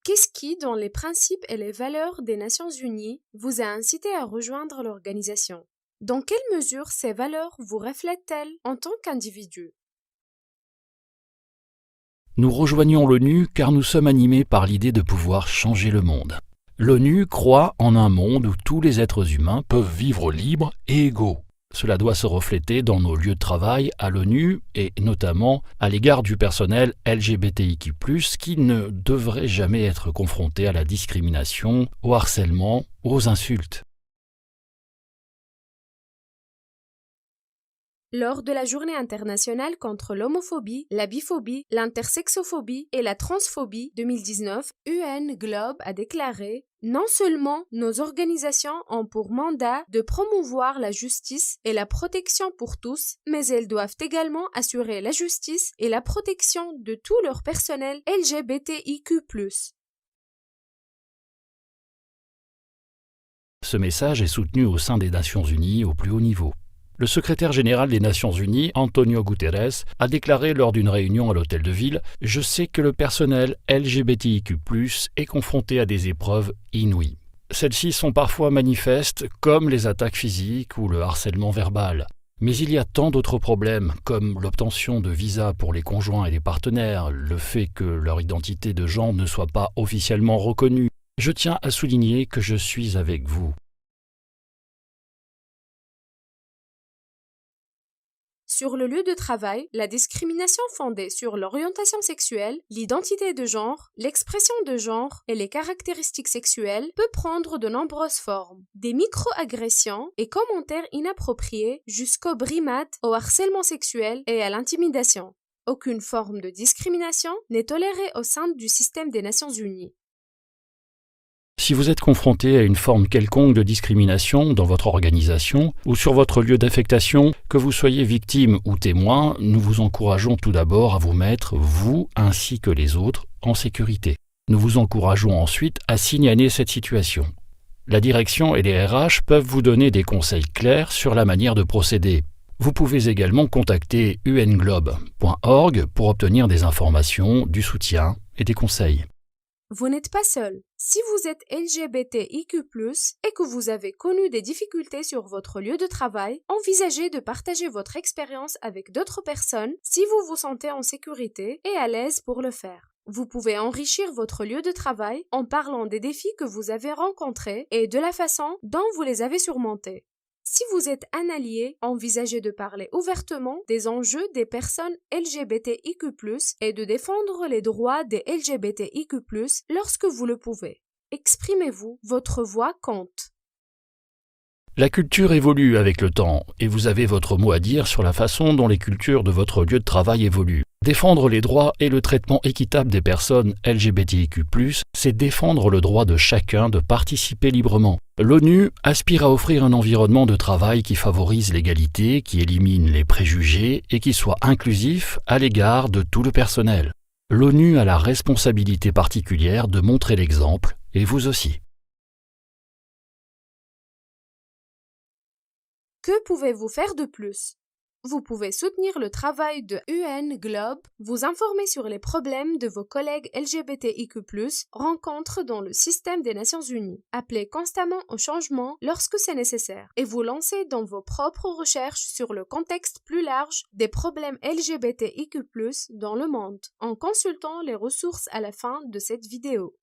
Qu'est-ce qui, dans les principes et les valeurs des Nations Unies, vous a incité à rejoindre l'organisation? Dans quelle mesure ces valeurs vous reflètent-elles en tant qu'individu? Nous rejoignons l'ONU car nous sommes animés par l'idée de pouvoir changer le monde. L'ONU croit en un monde où tous les êtres humains peuvent vivre libres et égaux. Cela doit se refléter dans nos lieux de travail à l'ONU et notamment à l'égard du personnel LGBTIQ+, qui ne devrait jamais être confronté à la discrimination, au harcèlement, aux insultes. Lors de la Journée internationale contre l'homophobie, la biphobie, l'intersexophobie et la transphobie 2019, UN Globe a déclaré: non seulement nos organisations ont pour mandat de promouvoir la justice et la protection pour tous, mais elles doivent également assurer la justice et la protection de tout leur personnel LGBTIQ+. Ce message est soutenu au sein des Nations Unies au plus haut niveau. Le secrétaire général des Nations Unies, Antonio Guterres, a déclaré lors d'une réunion à l'Hôtel de Ville « Je sais que le personnel LGBTIQ+, est confronté à des épreuves inouïes. Celles-ci sont parfois manifestes, comme les attaques physiques ou le harcèlement verbal. Mais il y a tant d'autres problèmes, comme l'obtention de visas pour les conjoints et les partenaires, le fait que leur identité de genre ne soit pas officiellement reconnue. Je tiens à souligner que je suis avec vous. » Sur le lieu de travail, la discrimination fondée sur l'orientation sexuelle, l'identité de genre, l'expression de genre et les caractéristiques sexuelles peut prendre de nombreuses formes, des micro-agressions et commentaires inappropriés jusqu'aux brimades, au harcèlement sexuel et à l'intimidation. Aucune forme de discrimination n'est tolérée au sein du système des Nations Unies. Si vous êtes confronté à une forme quelconque de discrimination dans votre organisation ou sur votre lieu d'affectation, que vous soyez victime ou témoin, nous vous encourageons tout d'abord à vous mettre, vous ainsi que les autres, en sécurité. Nous vous encourageons ensuite à signaler cette situation. La direction et les RH peuvent vous donner des conseils clairs sur la manière de procéder. Vous pouvez également contacter unglobe.org pour obtenir des informations, du soutien et des conseils. Vous n'êtes pas seul. Si vous êtes LGBTIQ+, et que vous avez connu des difficultés sur votre lieu de travail, envisagez de partager votre expérience avec d'autres personnes si vous vous sentez en sécurité et à l'aise pour le faire. Vous pouvez enrichir votre lieu de travail en parlant des défis que vous avez rencontrés et de la façon dont vous les avez surmontés. Si vous êtes un allié, envisagez de parler ouvertement des enjeux des personnes LGBTIQ+, et de défendre les droits des LGBTIQ+, lorsque vous le pouvez. Exprimez-vous, votre voix compte. La culture évolue avec le temps et vous avez votre mot à dire sur la façon dont les cultures de votre lieu de travail évoluent. Défendre les droits et le traitement équitable des personnes LGBTIQ+, c'est défendre le droit de chacun de participer librement. L'ONU aspire à offrir un environnement de travail qui favorise l'égalité, qui élimine les préjugés et qui soit inclusif à l'égard de tout le personnel. L'ONU a la responsabilité particulière de montrer l'exemple, et vous aussi. Que pouvez-vous faire de plus? Vous pouvez soutenir le travail de UN Globe, vous informer sur les problèmes de vos collègues LGBTIQ+, rencontres dans le système des Nations Unies. Appelez constamment au changement lorsque c'est nécessaire et vous lancer dans vos propres recherches sur le contexte plus large des problèmes LGBTIQ+, dans le monde, en consultant les ressources à la fin de cette vidéo.